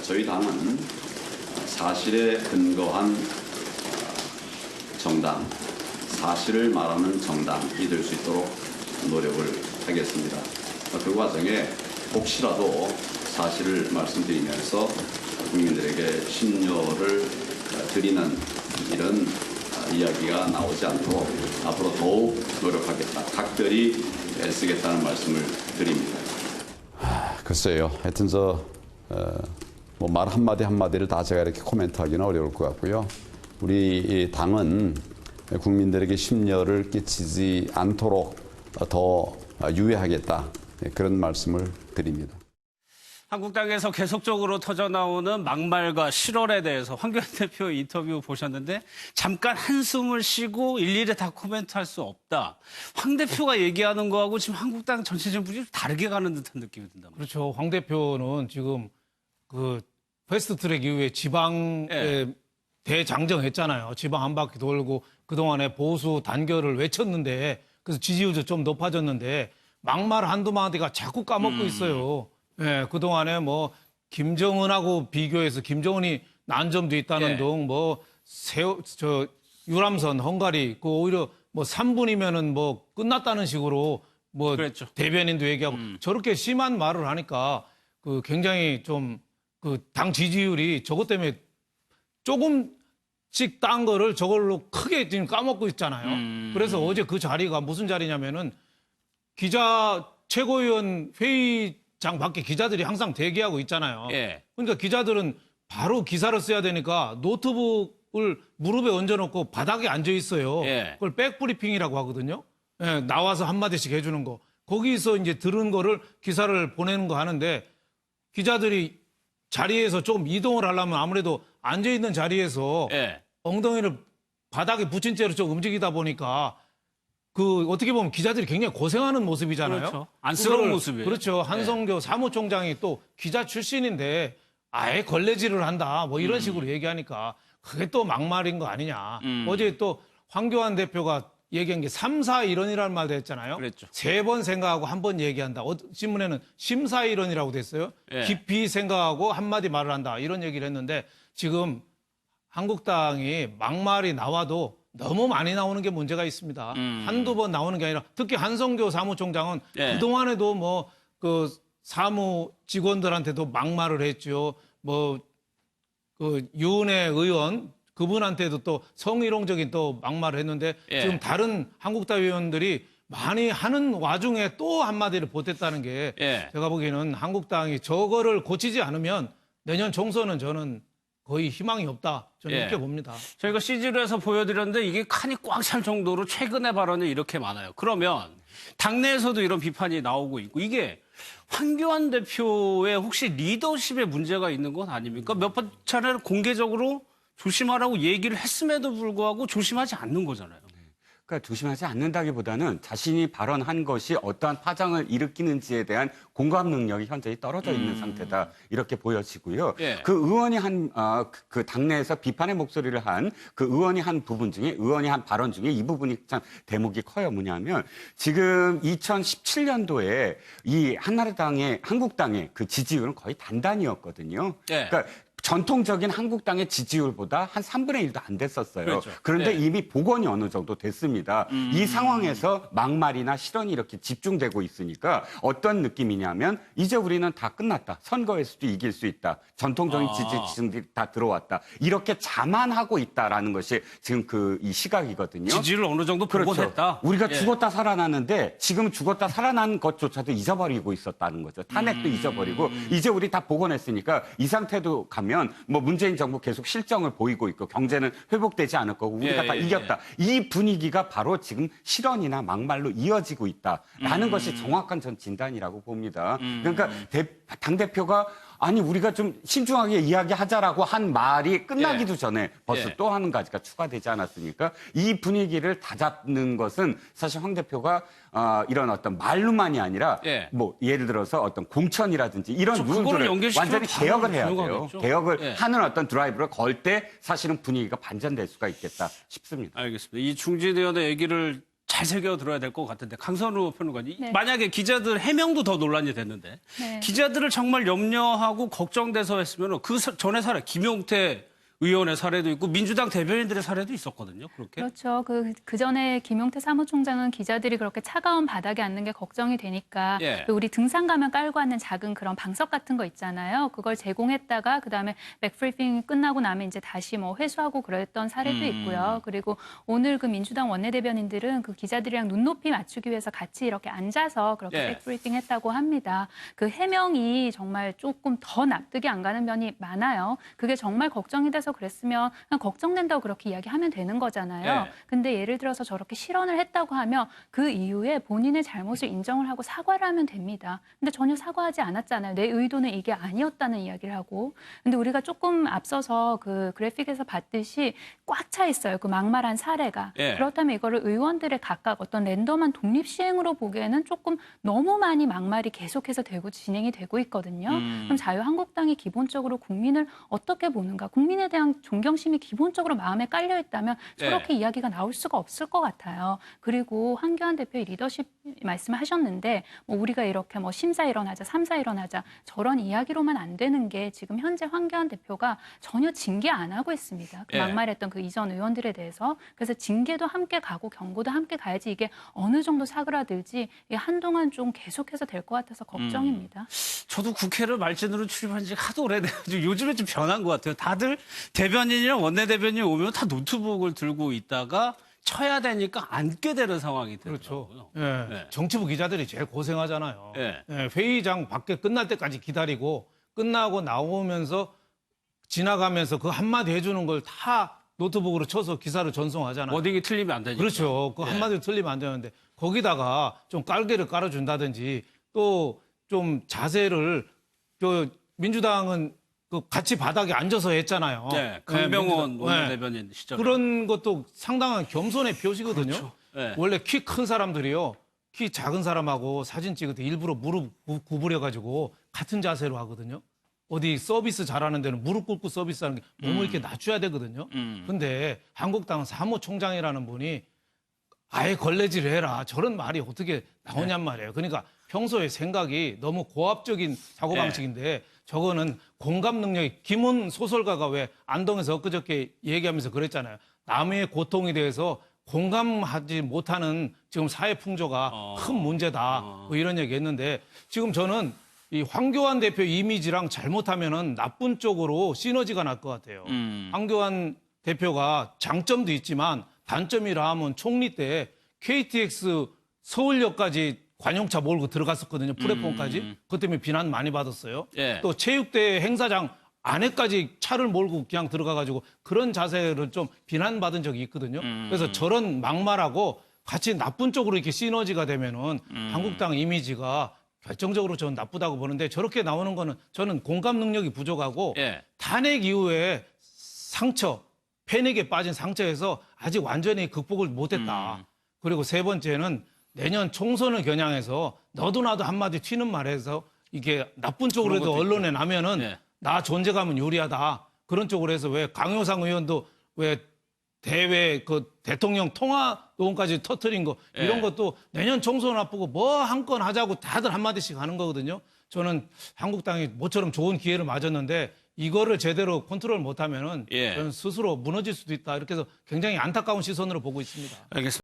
저희 당은 사실에 근거한 정당, 사실을 말하는 정당이 될 수 있도록 노력을 하겠습니다. 그 과정에 혹시라도 사실을 말씀드리면서 국민들에게 심려를 드리는 이런 이야기가 나오지 않도록 앞으로 더욱 노력하겠다, 각별히 애쓰겠다는 말씀을 드립니다. 글쎄요. 하여튼 말 한마디 한마디를 다 제가 이렇게 코멘트하기는 어려울 것 같고요. 우리 당은 국민들에게 심려를 끼치지 않도록 더 유의하겠다, 그런 말씀을 드립니다. 한국당에서 계속적으로 터져나오는 막말과 실언에 대해서 황교안 대표 인터뷰 보셨는데 잠깐 한숨을 쉬고 일일이 다 코멘트할 수 없다. 황 대표가 얘기하는 거하고 지금 한국당 전체적인 분위기 다르게 가는 듯한 느낌이 든다. 그렇죠. 황 대표는 지금 그 패스트트랙 이후에 지방에 대장정했잖아요. 지방 한 바퀴 돌고 그동안에 보수 단결을 외쳤는데 그래서 지지율도 좀 높아졌는데 막말 한두 마디가 자꾸 까먹고 있어요. 예, 그동안에 뭐 김정은하고 비교해서 김정은이 난 점도 있다는 등 유람선 헝가리 그 오히려 뭐 3분이면은 뭐 끝났다는 식으로 뭐 그랬죠. 대변인도 얘기하고 저렇게 심한 말을 하니까 그 굉장히 좀 그 당 지지율이 저것 때문에 조금씩 딴 거를 저걸로 크게 지금 까먹고 있잖아요. 그래서 어제 그 자리가 무슨 자리냐면은 기자 최고위원 회의장 밖에 기자들이 항상 대기하고 있잖아요. 그러니까 기자들은 바로 기사를 써야 되니까 노트북을 무릎에 얹어놓고 바닥에 앉아 있어요. 그걸 백브리핑이라고 하거든요. 나와서 한마디씩 해주는 거. 거기서 이제 들은 거를 기사를 보내는 거 하는데 기자들이 자리에서 좀 이동을 하려면 아무래도 앉아있는 자리에서 엉덩이를 바닥에 붙인 채로 좀 움직이다 보니까 그 어떻게 보면 기자들이 굉장히 고생하는 모습이잖아요. 그렇죠. 안쓰러운 모습이에요. 그렇죠. 한성교 사무총장이 또 기자 출신인데 아예 걸레질을 한다 뭐 이런 식으로 얘기하니까 그게 또 막말인 거 아니냐. 어제 또 황교안 대표가 얘기한 게 3, 4 일언이라는 말도 했잖아요. 그랬죠. 3번 생각하고 한 번 얘기한다. 신문에는 심사 일언이라고 됐어요. 깊이 생각하고 한마디 말을 한다. 이런 얘기를 했는데 지금 한국당이 막말이 나와도 너무 많이 나오는 게 문제가 있습니다. 한두 번 나오는 게 아니라 특히 한성교 사무총장은 그동안에도 뭐 그 사무 직원들한테도 막말을 했죠. 뭐 그 유은혜 의원 그분한테도 또 성희롱적인 또 막말을 했는데 지금 다른 한국당 의원들이 많이 하는 와중에 또 한마디를 보탰다는 게 제가 보기에는 한국당이 저거를 고치지 않으면 내년 총선은 저는 거의 희망이 없다. 저는 이렇게 봅니다. 저희가 CG로에서 보여드렸는데 이게 칸이 꽉 찰 정도로 최근의 발언이 이렇게 많아요. 그러면 당내에서도 이런 비판이 나오고 있고 이게 황교안 대표의 혹시 리더십에 문제가 있는 건 아닙니까? 몇 번 차례 공개적으로 조심하라고 얘기를 했음에도 불구하고 조심하지 않는 거잖아요. 그러니까 조심하지 않는다기보다는 자신이 발언한 것이 어떠한 파장을 일으키는지에 대한 공감 능력이 현저히 떨어져 있는 상태다. 이렇게 보여지고요. 그 의원이 그 당내에서 비판의 목소리를 한 그 의원이 한 부분 중에 의원이 한 발언 중에 이 부분이 참 대목이 커요. 뭐냐면 지금 2017년도에 이 한국당의 그 지지율은 거의 단단이었거든요. 그러니까 전통적인 한국당의 지지율보다 한 3분의 1도 안 됐었어요. 그렇죠. 그런데 이미 복원이 어느 정도 됐습니다. 이 상황에서 막말이나 실언이 이렇게 집중되고 있으니까 어떤 느낌이냐면 이제 우리는 다 끝났다. 선거에서도 이길 수 있다. 전통적인 지지층들이 다 들어왔다. 이렇게 자만하고 있다라는 것이 지금 이 시각이거든요. 지지를 어느 정도 복원했다. 우리가 죽었다 살아났는데 지금 죽었다 살아난 것조차도 잊어버리고 있었다는 거죠. 탄핵도 잊어버리고 이제 우리 다 복원했으니까 이 상태도 가면 뭐 문재인 정부 계속 실정을 보이고 있고 경제는 회복되지 않을 거고 우리가 다 이겼다. 이 분위기가 바로 지금 실언이나 막말로 이어지고 있다라는 것이 정확한 전 진단이라고 봅니다. 그러니까 당대표가 아니 우리가 좀 신중하게 이야기하자라고 한 말이 끝나기도 전에 벌써 또 한 가지가 추가되지 않았습니까? 이 분위기를 다잡는 것은 사실 황 대표가 이런 어떤 말로만이 아니라 예. 뭐 예를 들어서 어떤 공천이라든지 이런 그거를 룰들을 연결시키면 완전히 개혁을 해야 돼요. 가능하겠죠. 개혁을 예. 하는 어떤 드라이브를 걸 때 사실은 분위기가 반전될 수가 있겠다 싶습니다. 알겠습니다. 이 중진 의원의 얘기를 잘 새겨 들어야 될 것 같은데 강선우 평론가님 네. 만약에 기자들 해명도 더 논란이 됐는데 네. 기자들을 정말 염려하고 걱정돼서 했으면 그 전에 사례 김용태 의원의 사례도 있고 민주당 대변인들의 사례도 있었거든요. 그렇게. 그렇죠. 그 전에 김용태 사무총장은 기자들이 그렇게 차가운 바닥에 앉는 게 걱정이 되니까 예. 우리 등산 가면 깔고 앉는 작은 그런 방석 같은 거 있잖아요. 그걸 제공했다가 그다음에 백브리핑이 끝나고 나면 이제 다시 뭐 회수하고 그랬던 사례도 있고요. 그리고 오늘 그 민주당 원내대변인들은 그 기자들이랑 눈높이 맞추기 위해서 같이 이렇게 앉아서 그렇게 예. 백브리핑 했다고 합니다. 그 해명이 정말 조금 더 납득이 안 가는 면이 많아요. 그게 정말 걱정이 돼서 그랬으면 그냥 걱정된다고 그렇게 이야기하면 되는 거잖아요. 네. 근데 예를 들어서 저렇게 실언을 했다고 하면 그 이후에 본인의 잘못을 인정을 하고 사과를 하면 됩니다. 근데 전혀 사과하지 않았잖아요. 내 의도는 이게 아니었다는 이야기를 하고. 근데 우리가 조금 앞서서 그 그래픽에서 봤듯이 꽉 차 있어요. 그 막말한 사례가. 네. 그렇다면 이거를 의원들의 각각 어떤 랜덤한 독립 시행으로 보기에는 조금 너무 많이 막말이 계속해서 진행이 되고 있거든요. 그럼 자유한국당이 기본적으로 국민을 어떻게 보는가? 국민에 대한 존경심이 기본적으로 마음에 깔려 있다면 저렇게 이야기가 나올 수가 없을 것 같아요. 그리고 한교안 대표의 리더십 말씀하셨는데 뭐 우리가 이렇게 뭐 심사 일어나자, 삼사 일어나자 저런 이야기로만 안 되는 게 지금 현재 한교안 대표가 전혀 징계 안 하고 있습니다. 그 막말했던 그 이전 의원들에 대해서. 그래서 징계도 함께 가고 경고도 함께 가야지 이게 어느 정도 사그라들지 이게 한동안 좀 계속해서 될 것 같아서 걱정입니다. 저도 국회를 말진으로 출입한 지 하도 오래돼가지고 요즘에 좀 변한 것 같아요. 다들 대변인이랑 원내대변인 오면 다 노트북을 들고 있다가 쳐야 되니까 앉게 되는 상황이 되더라고요. 그렇죠. 예. 네. 정치부 기자들이 제일 고생하잖아요. 네. 예, 회의장 밖에 끝날 때까지 기다리고 끝나고 나오면서 지나가면서 그 한마디 해주는 걸 다 노트북으로 쳐서 기사를 전송하잖아요. 워딩이 틀리면 안 되니까. 그렇죠. 그 한마디 틀리면 안 되는데 거기다가 좀 깔개를 깔아준다든지 또 좀 자세를 민주당은 그 같이 바닥에 앉아서 했잖아요. 네, 강병원 민주당. 원내대변인 시절에. 그런 것도 상당한 겸손의 표시거든요. 그렇죠. 네. 원래 키 큰 사람들이요. 키 작은 사람하고 사진 찍을 때 일부러 무릎 구부려가지고 같은 자세로 하거든요. 어디 서비스 잘하는 데는 무릎 꿇고 서비스하는 게 몸을 이렇게 낮춰야 되거든요. 근데 한국당 사무총장이라는 분이 아예 걸레질을 해라. 저런 말이 어떻게 나오냔 말이에요. 그러니까 평소에 생각이 너무 고압적인 사고방식인데 저거는 공감 능력이 김훈 소설가가 왜 안동에서 엊그저께 얘기하면서 그랬잖아요. 남의 고통에 대해서 공감하지 못하는 지금 사회 풍조가 큰 문제다. 뭐 이런 얘기 했는데 지금 저는 이 황교안 대표 이미지랑 잘못하면은 나쁜 쪽으로 시너지가 날 것 같아요. 황교안 대표가 장점도 있지만 단점이라 하면 총리 때 KTX 서울역까지 관용차 몰고 들어갔었거든요. 플랫폼까지. 그것 때문에 비난 많이 받았어요. 예. 또 체육대회 행사장 안에까지 차를 몰고 그냥 들어가가지고 그런 자세를 좀 비난받은 적이 있거든요. 그래서 저런 막말하고 같이 나쁜 쪽으로 이렇게 시너지가 되면은 한국당 이미지가 결정적으로 저는 나쁘다고 보는데 저렇게 나오는 거는 저는 공감 능력이 부족하고 예. 탄핵 이후에 상처, 패닉에 빠진 상처에서 아직 완전히 극복을 못했다. 그리고 세 번째는 내년 총선을 겨냥해서 너도 나도 한마디 튀는 말에서 이게 나쁜 쪽으로 해도 언론에 나면은 네. 나 존재감은 유리하다. 그런 쪽으로 해서 왜 강효상 의원도 왜 대외 그 대통령 통화 녹음까지 터트린 거 이런 것도 내년 총선 앞두고 뭐 한 건 하자고 다들 한마디씩 하는 거거든요. 저는 한국당이 모처럼 좋은 기회를 맞았는데 이거를 제대로 컨트롤 못하면은 저는 스스로 무너질 수도 있다. 이렇게 해서 굉장히 안타까운 시선으로 보고 있습니다. 알겠습니다.